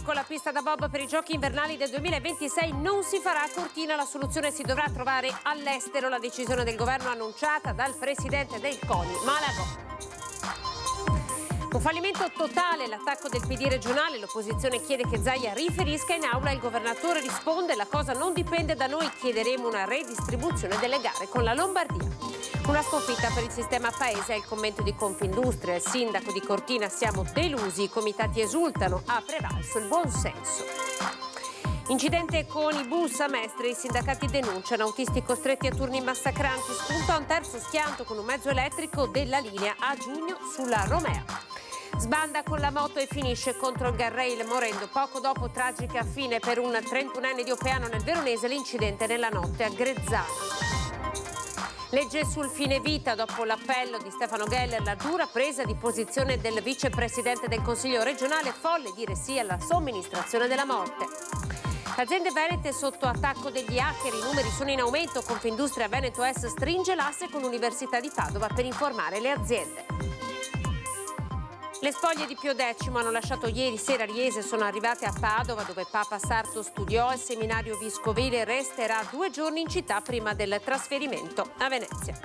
con la pista da bob per i giochi invernali del 2026 non si farà a Cortina, la soluzione si dovrà trovare all'estero. La decisione del governo annunciata dal presidente del CONI, Malagò. Un fallimento totale l'attacco del PD regionale, l'opposizione chiede che Zaia riferisca in aula, il governatore risponde: la cosa non dipende da noi, chiederemo una redistribuzione delle gare con la Lombardia. Una sconfitta per il sistema paese è il commento di Confindustria. Il sindaco di Cortina: siamo delusi, i comitati esultano, ha prevalso il buonsenso. Incidente con i bus a Mestre, i sindacati denunciano autisti costretti a turni massacranti, spunta un terzo schianto con un mezzo elettrico della linea a giugno sulla Romea. Sbanda con la moto e finisce contro il guardrail morendo poco dopo, tragica fine per un 31enne di Oppiano nel Veronese, l'incidente nella notte a Grezzano. Legge sul fine vita dopo l'appello di Stefano Geller, la dura presa di posizione del vicepresidente del Consiglio regionale, folle dire sì alla somministrazione della morte. Aziende venete sotto attacco degli hacker, i numeri sono in aumento, Confindustria Veneto S stringe l'asse con l'Università di Padova per informare le aziende. Le spoglie di Pio X hanno lasciato ieri sera Riese, sono arrivate a Padova dove Papa Sarto studiò, il seminario vescovile resterà 2 giorni in città prima del trasferimento a Venezia.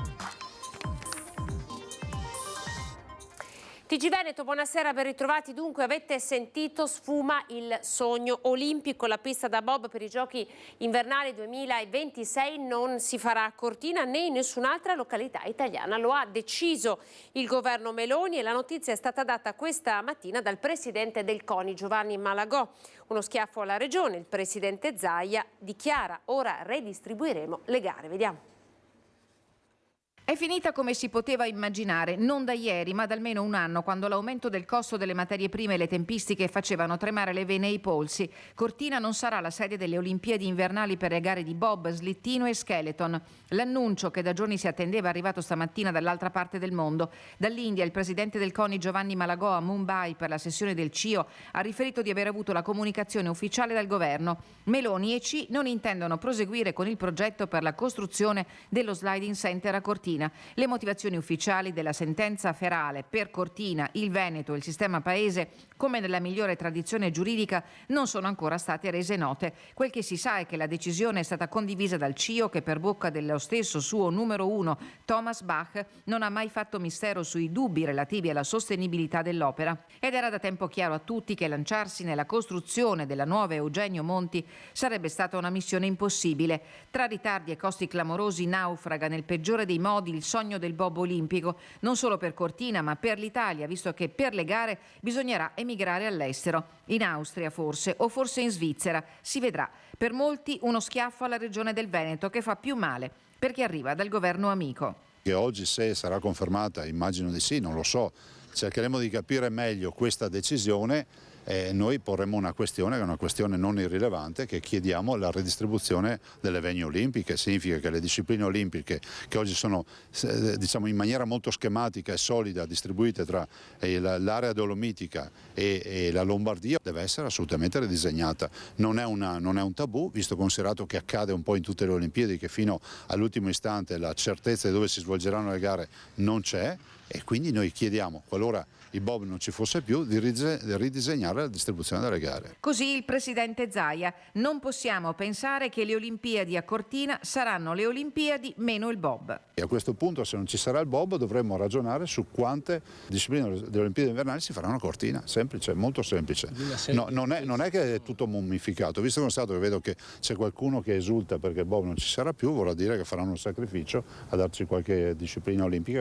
TG Veneto, buonasera, ben ritrovati. Dunque, avete sentito, sfuma il sogno olimpico. La pista da bob per i giochi invernali 2026 non si farà a Cortina né in nessun'altra località italiana. Lo ha deciso il governo Meloni e la notizia è stata data questa mattina dal presidente del CONI, Giovanni Malagò. Uno schiaffo alla regione, il presidente Zaia dichiara: ora redistribuiremo le gare. Vediamo. È finita come si poteva immaginare, non da ieri ma da almeno un anno, quando l'aumento del costo delle materie prime e le tempistiche facevano tremare le vene e i polsi. Cortina non sarà la sede delle Olimpiadi invernali per le gare di bob, slittino e skeleton. L'annuncio che da giorni si attendeva è arrivato stamattina dall'altra parte del mondo. Dall'India il presidente del CONI Giovanni Malagò a Mumbai per la sessione del CIO ha riferito di aver avuto la comunicazione ufficiale dal governo. Meloni e C non intendono proseguire con il progetto per la costruzione dello sliding center a Cortina. Le motivazioni ufficiali della sentenza ferale per Cortina, il Veneto e il sistema paese, come nella migliore tradizione giuridica, non sono ancora state rese note. Quel che si sa è che la decisione è stata condivisa dal CIO, che per bocca dello stesso suo numero 1, Thomas Bach, non ha mai fatto mistero sui dubbi relativi alla sostenibilità dell'opera. Ed era da tempo chiaro a tutti che lanciarsi nella costruzione della nuova Eugenio Monti sarebbe stata una missione impossibile. Tra ritardi e costi clamorosi naufraga nel peggiore dei modi il sogno del bob olimpico, non solo per Cortina ma per l'Italia, visto che per le gare bisognerà emigrare all'estero, in Austria forse, o forse in Svizzera, si vedrà. Per molti uno schiaffo alla regione del Veneto che fa più male, perché arriva dal governo amico. Che oggi, se sarà confermata, immagino di sì, non lo so, cercheremo di capire meglio questa decisione. Noi porremo una questione che è una questione non irrilevante, che chiediamo la redistribuzione delle venie olimpiche. Significa che le discipline olimpiche, che oggi sono diciamo in maniera molto schematica e solida distribuite tra l'area dolomitica e la Lombardia, deve essere assolutamente ridisegnata. Non è un tabù, visto considerato che accade un po' in tutte le Olimpiadi, che fino all'ultimo istante la certezza di dove si svolgeranno le gare non c'è, e quindi noi chiediamo, qualora il bob non ci fosse più, di ridisegnare la distribuzione delle gare. Così il presidente Zaia: non possiamo pensare che le Olimpiadi a Cortina saranno le Olimpiadi meno il bob. E a questo punto, se non ci sarà il bob, dovremmo ragionare su quante discipline delle Olimpiadi invernali si faranno a Cortina. Semplice, molto semplice. No, non è che è tutto mummificato. Visto che vedo che c'è qualcuno che esulta perché il bob non ci sarà più, vorrà dire che faranno un sacrificio a darci qualche disciplina olimpica.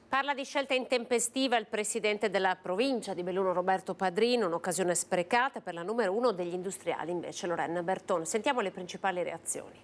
Parla di scelta intempestiva il presidente della provincia di Belluno Roberto Padrino, un'occasione sprecata per la numero 1 degli industriali, invece Lorena Bertone. Sentiamo le principali reazioni.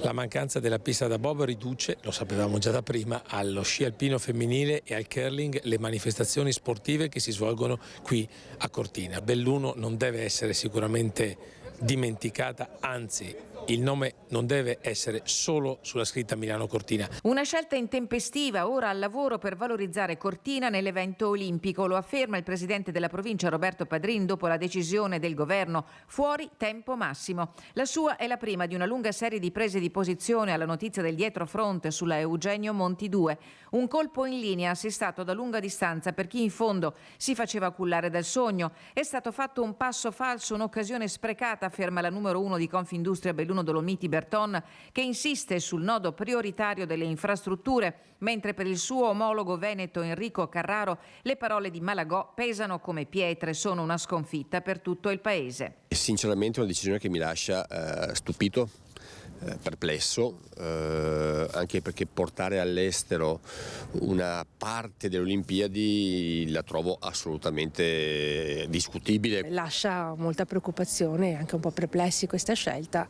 La mancanza della pista da bob riduce, lo sapevamo già da prima, allo sci alpino femminile e al curling le manifestazioni sportive che si svolgono qui a Cortina. Belluno non deve essere sicuramente dimenticata, anzi il nome non deve essere solo sulla scritta Milano-Cortina. Una scelta intempestiva, ora al lavoro per valorizzare Cortina nell'evento olimpico, lo afferma il presidente della provincia Roberto Padrin dopo la decisione del governo fuori tempo massimo. La sua è la prima di una lunga serie di prese di posizione alla notizia del dietrofront sulla Eugenio Monti 2. Un colpo in linea assestato da lunga distanza per chi in fondo si faceva cullare dal sogno. È stato fatto un passo falso, un'occasione sprecata, afferma la numero 1 di Confindustria Belluno Dolomiti Berton, che insiste sul nodo prioritario delle infrastrutture, mentre per il suo omologo veneto Enrico Carraro le parole di Malagò pesano come pietre, sono una sconfitta per tutto il paese. È sinceramente una decisione che mi lascia stupito, perplesso, anche perché portare all'estero una parte delle Olimpiadi la trovo assolutamente discutibile. Lascia molta preoccupazione e anche un po' perplessi questa scelta.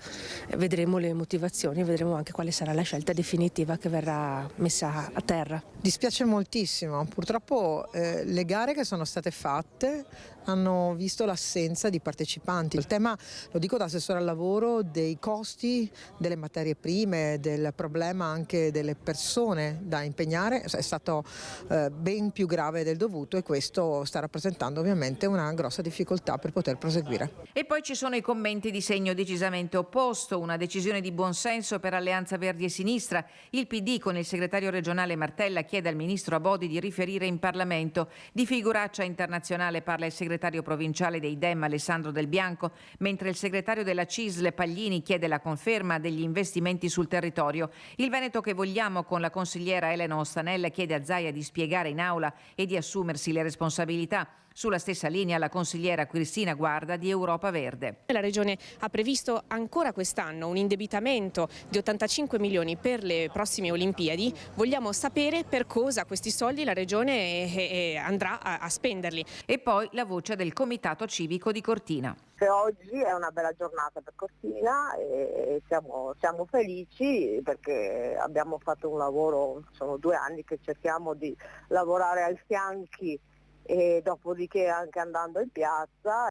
Vedremo le motivazioni, vedremo anche quale sarà la scelta definitiva che verrà messa a terra. Dispiace moltissimo, purtroppo le gare che sono state fatte hanno visto l'assenza di partecipanti. Il tema, lo dico da assessore al lavoro, dei costi delle materie prime, del problema anche delle persone da impegnare è stato ben più grave del dovuto, e questo sta rappresentando ovviamente una grossa difficoltà per poter proseguire. E poi ci sono i commenti di segno decisamente opposto, una decisione di buonsenso per Alleanza Verdi e Sinistra. Il PD con il segretario regionale Martella chiede al ministro Abodi di riferire in Parlamento. Di figuraccia internazionale parla il segretario provinciale dei Dem Alessandro Del Bianco, mentre il segretario della CISL Paglini chiede la conferma degli investimenti sul territorio. Il Veneto che vogliamo con la consigliera Elena Ostanella chiede a Zaia di spiegare in aula e di assumersi le responsabilità. Sulla stessa linea la consigliera Cristina Guarda di Europa Verde. La Regione ha previsto ancora quest'anno un indebitamento di 85 milioni per le prossime Olimpiadi. Vogliamo sapere per cosa questi soldi la Regione andrà a spenderli. E poi la voce del Comitato Civico di Cortina. Oggi è una bella giornata per Cortina e siamo felici perché abbiamo fatto un lavoro, sono 2 anni che cerchiamo di lavorare ai fianchi e dopodiché anche andando in piazza.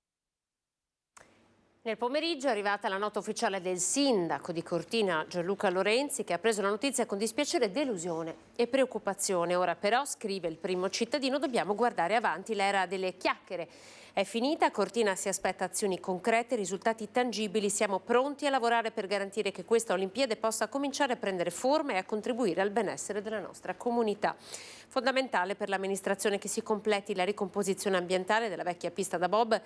Nel pomeriggio è arrivata la nota ufficiale del sindaco di Cortina Gianluca Lorenzi, che ha preso la notizia con dispiacere, delusione e preoccupazione. Ora però, scrive il Primo Cittadino, dobbiamo guardare avanti, l'era delle chiacchiere è finita, Cortina si aspetta azioni concrete, risultati tangibili, siamo pronti a lavorare per garantire che questa Olimpiade possa cominciare a prendere forma e a contribuire al benessere della nostra comunità. Fondamentale per l'amministrazione che si completi la ricomposizione ambientale della vecchia pista da bob,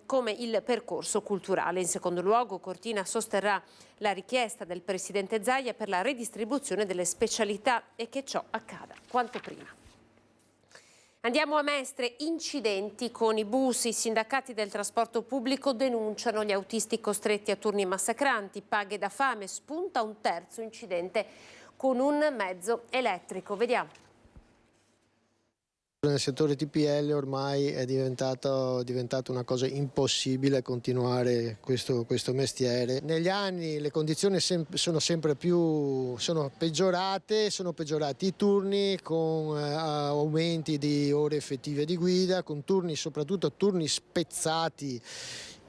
come il percorso culturale. In secondo luogo, Cortina sosterrà la richiesta del presidente Zaia per la redistribuzione delle specialità e che ciò accada quanto prima. Andiamo a Mestre, incidenti con i bus. I sindacati del trasporto pubblico denunciano gli autisti costretti a turni massacranti, paghe da fame. Spunta un terzo incidente con un mezzo elettrico. Vediamo. Nel settore TPL ormai è diventato una cosa impossibile continuare questo mestiere. Negli anni le condizioni sono sempre più peggiorati i turni con aumenti di ore effettive di guida, con turni, soprattutto turni spezzati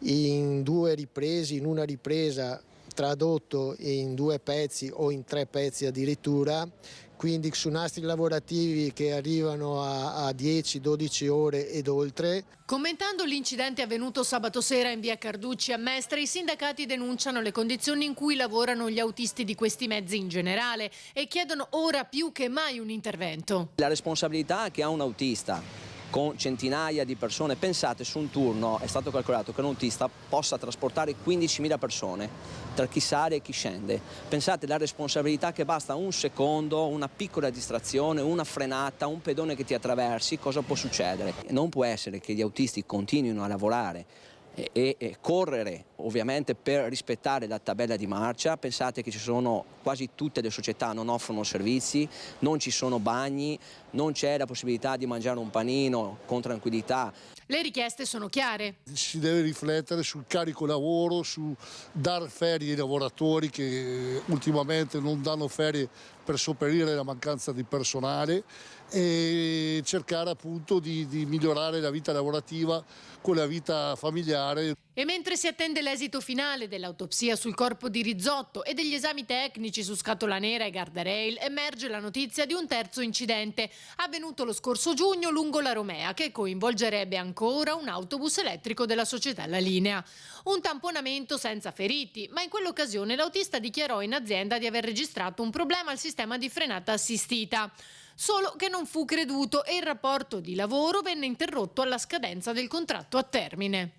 in 2 riprese, in una ripresa tradotto in 2 pezzi o in 3 pezzi addirittura. Quindi su nastri lavorativi che arrivano a 10-12 ore ed oltre. Commentando l'incidente avvenuto sabato sera in via Carducci a Mestre, i sindacati denunciano le condizioni in cui lavorano gli autisti di questi mezzi in generale e chiedono ora più che mai un intervento. La responsabilità che ha un autista con centinaia di persone, pensate, su un turno è stato calcolato che un autista possa trasportare 15.000 persone tra chi sale e chi scende. Pensate la responsabilità che basta un secondo, una piccola distrazione, una frenata, un pedone che ti attraversi, cosa può succedere? Non può essere che gli autisti continuino a lavorare e correre ovviamente per rispettare la tabella di marcia. Pensate che ci sono quasi tutte le società non offrono servizi, non ci sono bagni, non c'è la possibilità di mangiare un panino con tranquillità. Le richieste sono chiare. Si deve riflettere sul carico lavoro, su dar ferie ai lavoratori che ultimamente non danno ferie per sopperire alla mancanza di personale e cercare appunto di migliorare la vita lavorativa con la vita familiare. E mentre si attende l'esito finale dell'autopsia sul corpo di Rizzotto e degli esami tecnici su Scatola Nera e Guardrail, emerge la notizia di un terzo incidente avvenuto lo scorso giugno lungo la Romea, che coinvolgerebbe ancora un autobus elettrico della società La Linea. Un tamponamento senza feriti, ma in quell'occasione l'autista dichiarò in azienda di aver registrato un problema al sistema di frenata assistita. Solo che non fu creduto e il rapporto di lavoro venne interrotto alla scadenza del contratto a termine.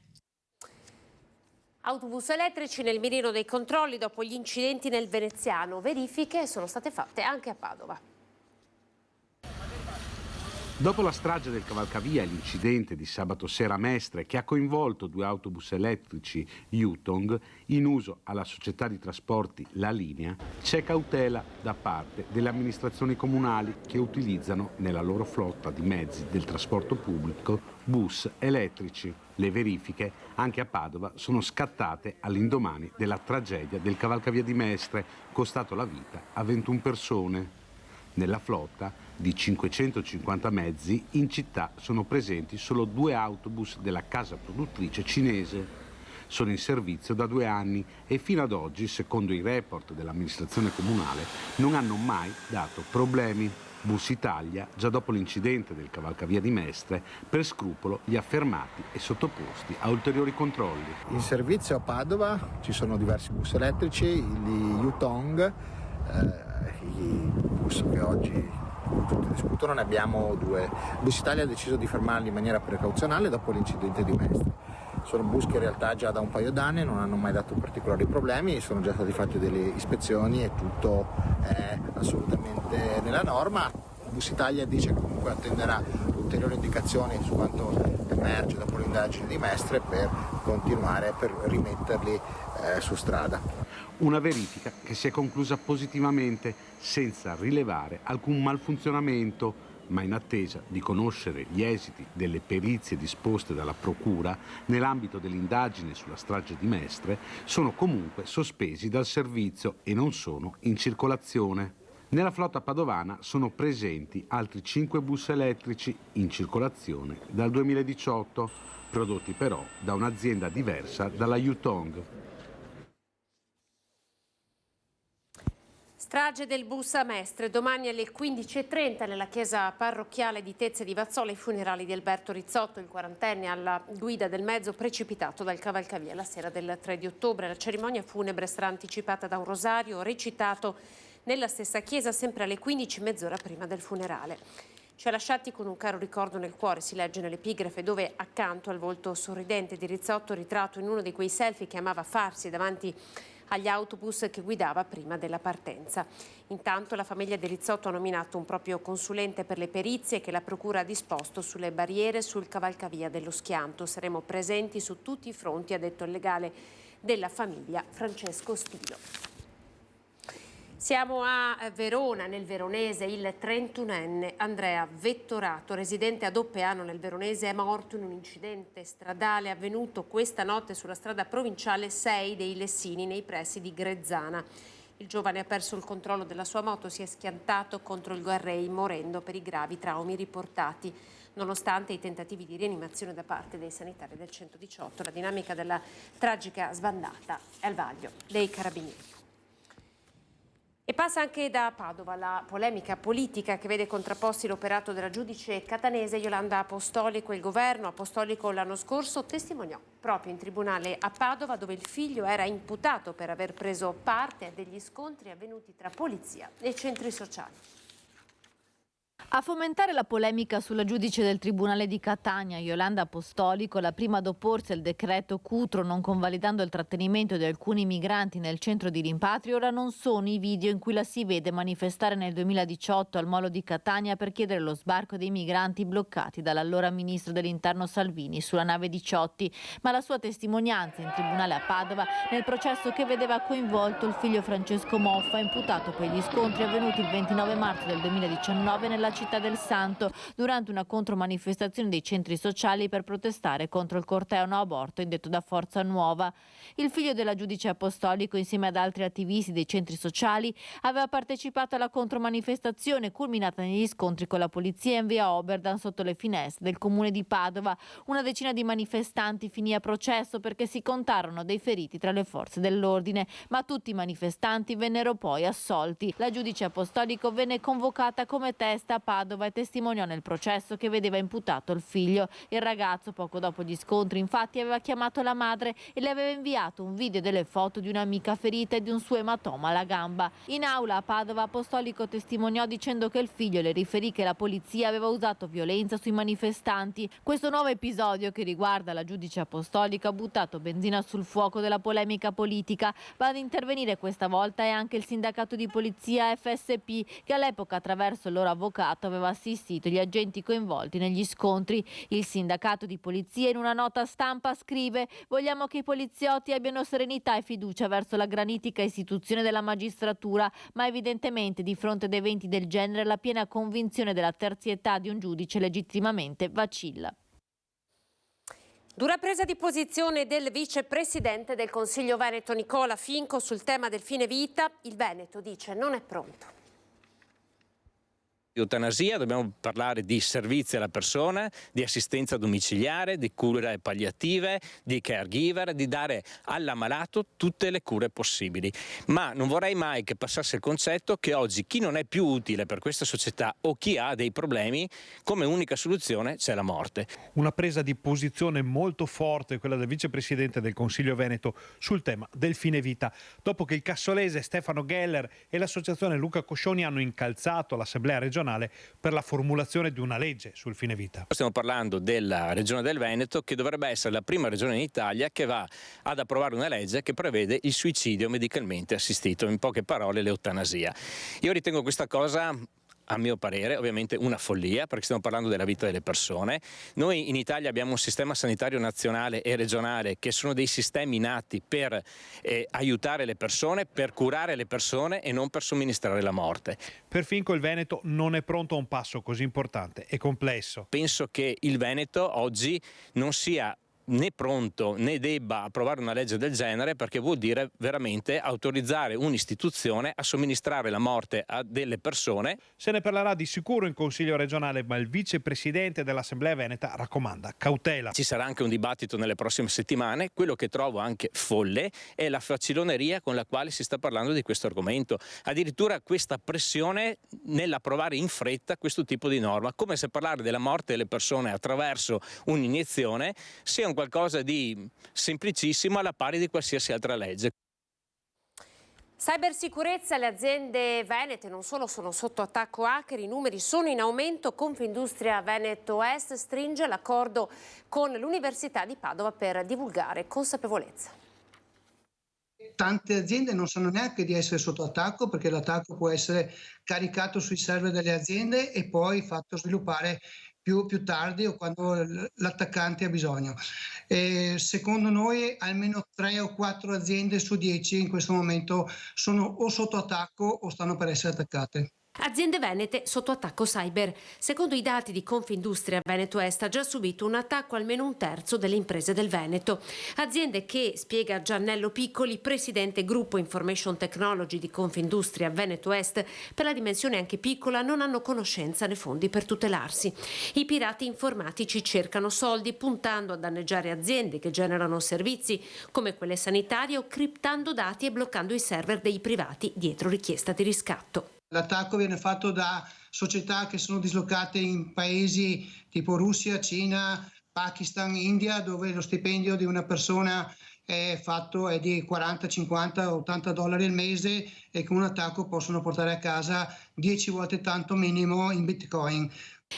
Autobus elettrici nel mirino dei controlli dopo gli incidenti nel Veneziano. Verifiche sono state fatte anche a Padova. Dopo la strage del cavalcavia e l'incidente di sabato sera a Mestre che ha coinvolto 2 autobus elettrici Yutong in uso alla società di trasporti La Linea, c'è cautela da parte delle amministrazioni comunali che utilizzano nella loro flotta di mezzi del trasporto pubblico bus elettrici. Le verifiche anche a Padova sono scattate all'indomani della tragedia del cavalcavia di Mestre, costato la vita a 21 persone. Nella flotta di 550 mezzi in città sono presenti solo 2 autobus della casa produttrice cinese. Sono in servizio da 2 anni e fino ad oggi, secondo i report dell'amministrazione comunale, non hanno mai dato problemi. Bus Italia, già dopo l'incidente del cavalcavia di Mestre, per scrupolo li ha fermati e sottoposti a ulteriori controlli. In servizio a Padova ci sono diversi bus elettrici, gli Yutong, i bus che oggi tutti discutono, ne abbiamo 2. Bus Italia ha deciso di fermarli in maniera precauzionale dopo l'incidente di Mestre. Sono bus che in realtà già da un paio d'anni non hanno mai dato particolari problemi, sono già stati fatti delle ispezioni e tutto è assolutamente nella norma. Bus Italia dice che comunque attenderà ulteriori indicazioni su quanto emerge dopo l'indagine di Mestre per continuare, per rimetterli su strada. Una verifica che si è conclusa positivamente senza rilevare alcun malfunzionamento, ma in attesa di conoscere gli esiti delle perizie disposte dalla Procura nell'ambito dell'indagine sulla strage di Mestre, sono comunque sospesi dal servizio e non sono in circolazione. Nella flotta padovana sono presenti altri 5 bus elettrici in circolazione dal 2018, prodotti però da un'azienda diversa dalla Yutong. Strage del bus a Mestre, domani alle 15:30 nella chiesa parrocchiale di Tezze di Vazzola, i funerali di Alberto Rizzotto, il 40enne alla guida del mezzo precipitato dal cavalcavia la sera del 3 di ottobre. La cerimonia funebre sarà anticipata da un rosario recitato nella stessa chiesa sempre alle 15, mezz'ora prima del funerale. Ci ha lasciati con un caro ricordo nel cuore, si legge nell'epigrafe, dove accanto al volto sorridente di Rizzotto, ritratto in uno di quei selfie che amava farsi davanti agli autobus che guidava prima della partenza. Intanto la famiglia di Rizzotto ha nominato un proprio consulente per le perizie che la Procura ha disposto sulle barriere sul cavalcavia dello Schianto. Saremo presenti su tutti i fronti, ha detto il legale della famiglia Francesco Stilo. Siamo a Verona, nel veronese. Il 31enne Andrea Vettorato, residente ad Oppeano nel veronese, è morto in un incidente stradale avvenuto questa notte sulla strada provinciale 6 dei Lessini, nei pressi di Grezzana. Il giovane ha perso il controllo della sua moto, si è schiantato contro il guardrail morendo per i gravi traumi riportati. Nonostante i tentativi di rianimazione da parte dei sanitari del 118, la dinamica della tragica sbandata è al vaglio dei carabinieri. E passa anche da Padova la polemica politica che vede contrapposti l'operato della giudice catanese Iolanda Apostolico. Il governo Apostolico l'anno scorso testimoniò proprio in tribunale a Padova, dove il figlio era imputato per aver preso parte a degli scontri avvenuti tra polizia e centri sociali. A fomentare la polemica sulla giudice del Tribunale di Catania, Iolanda Apostolico, la prima ad opporsi al decreto Cutro non convalidando il trattenimento di alcuni migranti nel centro di rimpatrio, ora non sono i video in cui la si vede manifestare nel 2018 al molo di Catania per chiedere lo sbarco dei migranti bloccati dall'allora ministro dell'Interno Salvini sulla nave Diciotti, ma la sua testimonianza in tribunale a Padova nel processo che vedeva coinvolto il figlio Francesco Moffa, imputato per gli scontri avvenuti il 29 marzo del 2019 nella Città del Santo durante una contromanifestazione dei centri sociali per protestare contro il corteo no aborto indetto da Forza Nuova. Il figlio della giudice apostolico, insieme ad altri attivisti dei centri sociali, aveva partecipato alla contromanifestazione culminata negli scontri con la polizia in via Oberdan sotto le finestre del comune di Padova. Una decina di manifestanti finì a processo perché si contarono dei feriti tra le forze dell'ordine, ma tutti i manifestanti vennero poi assolti. La giudice apostolico venne convocata come testa a Padova e testimoniò nel processo che vedeva imputato il figlio. Il ragazzo, poco dopo gli scontri, infatti aveva chiamato la madre e le aveva inviato un video delle foto di un'amica ferita e di un suo ematoma alla gamba. In aula a Padova Apostolico testimoniò dicendo che il figlio le riferì che la polizia aveva usato violenza sui manifestanti. Questo nuovo episodio, che riguarda la giudice apostolica, ha buttato benzina sul fuoco della polemica politica. Va ad intervenire questa volta è anche il sindacato di polizia FSP, che all'epoca attraverso il loro avvocato aveva assistito gli agenti coinvolti negli scontri. Il sindacato di polizia in una nota stampa scrive: vogliamo che i poliziotti abbiano serenità e fiducia verso la granitica istituzione della magistratura, ma evidentemente di fronte ad eventi del genere la piena convinzione della terzietà di un giudice legittimamente vacilla. Dura presa di posizione del vicepresidente del Consiglio Veneto Nicola Finco sul tema del fine vita. Il Veneto dice non è pronto. Eutanasia, dobbiamo parlare di servizi alla persona, di assistenza domiciliare, di cure palliative, di caregiver, di dare all'ammalato tutte le cure possibili. Ma non vorrei mai che passasse il concetto che oggi chi non è più utile per questa società o chi ha dei problemi, come unica soluzione c'è la morte. Una presa di posizione molto forte, quella del vicepresidente del Consiglio Veneto, sul tema del fine vita, dopo che il cassolese Stefano Geller e l'associazione Luca Coscioni hanno incalzato l'Assemblea regionale per la formulazione di una legge sul fine vita. Stiamo parlando della regione del Veneto, che dovrebbe essere la prima regione in Italia che va ad approvare una legge che prevede il suicidio medicalmente assistito, in poche parole l'eutanasia. Io ritengo questa cosa, a mio parere, ovviamente una follia, perché stiamo parlando della vita delle persone. Noi in Italia abbiamo un sistema sanitario nazionale e regionale che sono dei sistemi nati per aiutare le persone, per curare le persone e non per somministrare la morte. Per Finco il Veneto non è pronto a un passo così importante e complesso. Penso che il Veneto oggi non sia né pronto né debba approvare una legge del genere, perché vuol dire veramente autorizzare un'istituzione a somministrare la morte a delle persone. Se ne parlerà di sicuro in Consiglio regionale, ma il vicepresidente dell'Assemblea Veneta raccomanda cautela. Ci sarà anche un dibattito nelle prossime settimane. Quello che trovo anche folle è la faciloneria con la quale si sta parlando di questo argomento. Addirittura questa pressione nell'approvare in fretta questo tipo di norma, come se parlare della morte delle persone attraverso un'iniezione sia un qualcosa di semplicissimo alla pari di qualsiasi altra legge. Cybersicurezza, le aziende venete non solo sono sotto attacco hacker, i numeri sono in aumento. Confindustria Veneto Est stringe l'accordo con l'Università di Padova per divulgare consapevolezza. Tante aziende non sanno neanche di essere sotto attacco, perché l'attacco può essere caricato sui server delle aziende e poi fatto sviluppare più tardi o quando l'attaccante ha bisogno. Secondo noi almeno 3 o 4 aziende su 10 in questo momento sono o sotto attacco o stanno per essere attaccate. Aziende venete sotto attacco cyber. Secondo i dati di Confindustria, Veneto Est ha già subito un attacco almeno un terzo delle imprese del Veneto. Aziende che, spiega Giannello Piccoli, presidente gruppo Information Technology di Confindustria Veneto Est, per la dimensione anche piccola non hanno conoscenza né fondi per tutelarsi. I pirati informatici cercano soldi puntando a danneggiare aziende che generano servizi come quelle sanitarie o criptando dati e bloccando i server dei privati dietro richiesta di riscatto. L'attacco viene fatto da società che sono dislocate in paesi tipo Russia, Cina, Pakistan, India, dove lo stipendio di una persona è di 40, 50, 80 dollari al mese e con un attacco possono portare a casa 10 volte tanto minimo in Bitcoin.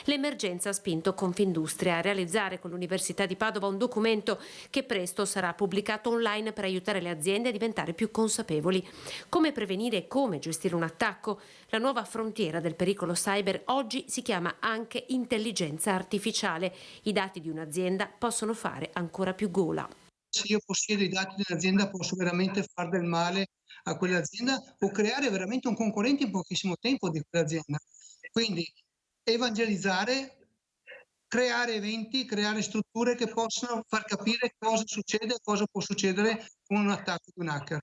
L'emergenza ha spinto Confindustria a realizzare con l'Università di Padova un documento che presto sarà pubblicato online per aiutare le aziende a diventare più consapevoli. Come prevenire e come gestire un attacco? La nuova frontiera del pericolo cyber oggi si chiama anche intelligenza artificiale. I dati di un'azienda possono fare ancora più gola. Se io possiedo i dati dell'azienda posso veramente fare del male a quell'azienda o creare veramente un concorrente in pochissimo tempo di quell'azienda. Quindi evangelizzare, creare eventi, creare strutture che possano far capire cosa succede e cosa può succedere con un attacco di un hacker.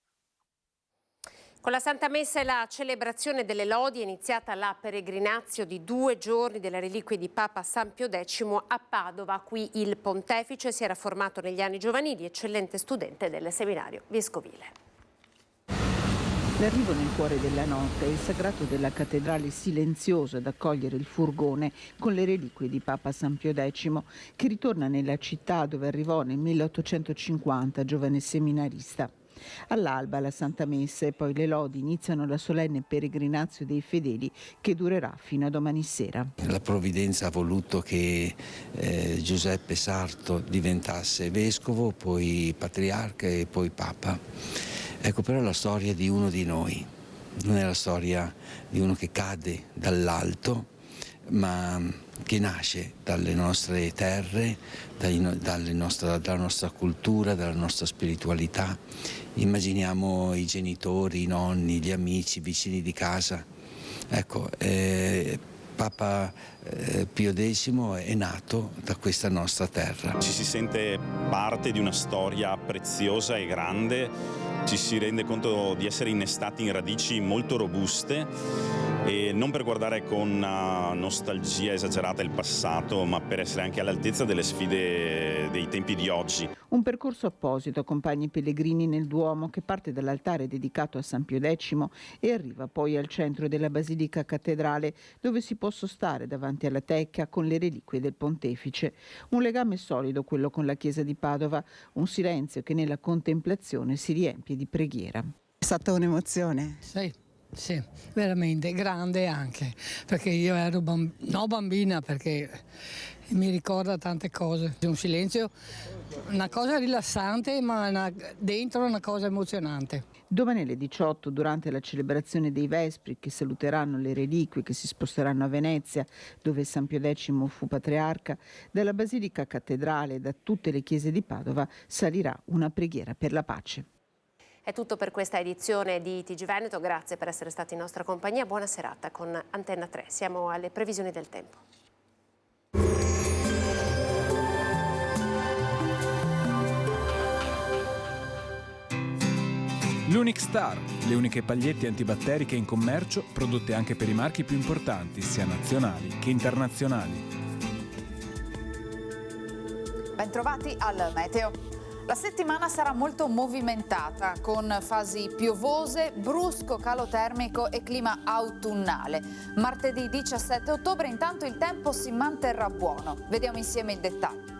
Con la Santa Messa e la celebrazione delle lodi è iniziata la peregrinazio di 2 giorni delle reliquie di Papa San Pio X a Padova. Qui il pontefice si era formato negli anni giovanili, eccellente studente del seminario vescovile. L'arrivo nel cuore della notte è il sagrato della cattedrale silenziosa ad accogliere il furgone con le reliquie di Papa San Pio X, che ritorna nella città dove arrivò nel 1850, giovane seminarista. All'alba la Santa Messa e poi le lodi iniziano la solenne peregrinazio dei fedeli che durerà fino a domani sera. La provvidenza ha voluto che Giuseppe Sarto diventasse vescovo, poi patriarca e poi papa. Ecco, però è la storia di uno di noi, non è la storia di uno che cade dall'alto, ma che nasce dalle nostre terre, dalla nostra cultura, dalla nostra spiritualità. Immaginiamo i genitori, i nonni, gli amici, i vicini di casa. Ecco, Papa Pio X è nato da questa nostra terra. Ci si sente parte di una storia preziosa e grande, ci si rende conto di essere innestati in radici molto robuste e non per guardare con nostalgia esagerata il passato, ma per essere anche all'altezza delle sfide dei tempi di oggi. Un percorso apposito accompagna i pellegrini nel Duomo, che parte dall'altare dedicato a San Pio X e arriva poi al centro della Basilica Cattedrale, dove si può sostare davanti alla tecca con le reliquie del pontefice. Un legame solido quello con la chiesa di Padova, un silenzio che nella contemplazione si riempie di preghiera. È stata un'emozione? Sì, veramente grande anche, perché io ero bambina, perché mi ricorda tante cose. Un silenzio, una cosa rilassante, ma dentro una cosa emozionante. Domani alle 18, durante la celebrazione dei Vespri, che saluteranno le reliquie che si sposteranno a Venezia, dove San Pio X fu patriarca, dalla Basilica Cattedrale e da tutte le chiese di Padova salirà una preghiera per la pace. È tutto per questa edizione di TG Veneto, grazie per essere stati in nostra compagnia, buona serata con Antenna 3. Siamo alle previsioni del tempo. L'Unic Star, le uniche pagliette antibatteriche in commercio, prodotte anche per i marchi più importanti, sia nazionali che internazionali. Bentrovati al meteo. La settimana sarà molto movimentata, con fasi piovose, brusco calo termico e clima autunnale. Martedì 17 ottobre intanto il tempo si manterrà buono. Vediamo insieme il dettaglio.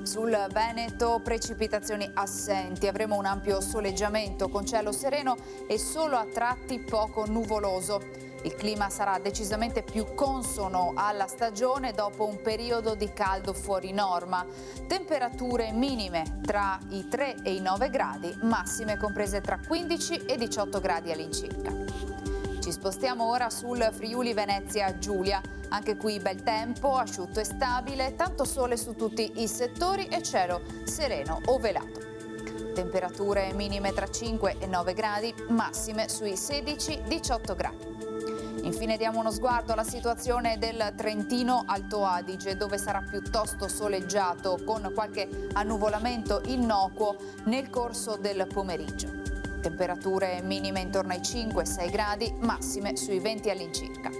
Sul Veneto precipitazioni assenti, avremo un ampio soleggiamento con cielo sereno e solo a tratti poco nuvoloso. Il clima sarà decisamente più consono alla stagione dopo un periodo di caldo fuori norma. Temperature minime tra i 3 e i 9 gradi, massime comprese tra 15 e 18 gradi all'incirca. Ci spostiamo ora sul Friuli Venezia Giulia. Anche qui bel tempo, asciutto e stabile, tanto sole su tutti i settori e cielo sereno o velato. Temperature minime tra 5 e 9 gradi, massime sui 16-18 gradi. Infine diamo uno sguardo alla situazione del Trentino Alto Adige, dove sarà piuttosto soleggiato con qualche annuvolamento innocuo nel corso del pomeriggio. Temperature minime intorno ai 5-6 gradi, massime sui 20 all'incirca.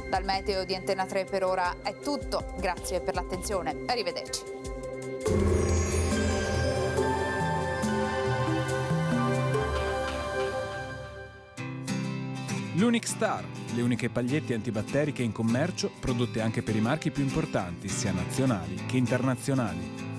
Dal meteo di Antenna 3 per ora è tutto, grazie per l'attenzione, arrivederci. L'Unic Star, le uniche pagliette antibatteriche in commercio, prodotte anche per i marchi più importanti, sia nazionali che internazionali.